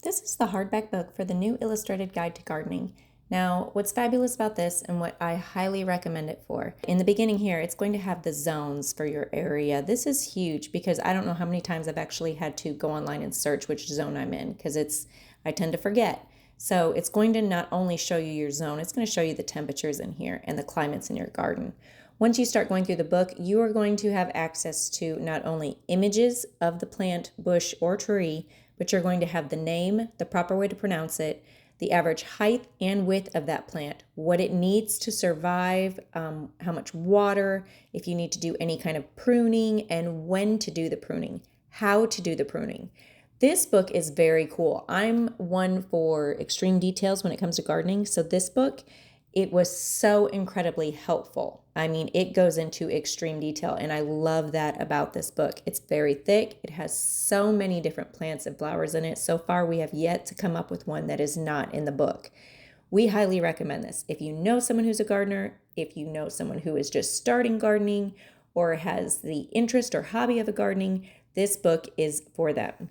This is the hardback book for the new illustrated guide to gardening. Now, what's fabulous about this and what I highly recommend it for, in the beginning here, it's going to have the zones for your area. This is huge because I don't know how many times I've actually had to go online and search which zone I'm in because I tend to forget. So it's going to not only show you your zone, it's going to show you the temperatures in here and the climates in your garden. Once you start going through the book, you are going to have access to not only images of the plant, bush, or tree, but you're going to have the name, the proper way to pronounce it, the average height and width of that plant, what it needs to survive, how much water, if you need to do any kind of pruning, and when to do the pruning, how to do the pruning. This book is very cool. I'm one for extreme details when it comes to gardening, so this book, it was so incredibly helpful. I mean, it goes into extreme detail, and I love that about this book. It's very thick. It has so many different plants and flowers in it. So far, we have yet to come up with one that is not in the book. We highly recommend this. If you know someone who's a gardener, if you know someone who is just starting gardening or has the interest or hobby of gardening, this book is for them.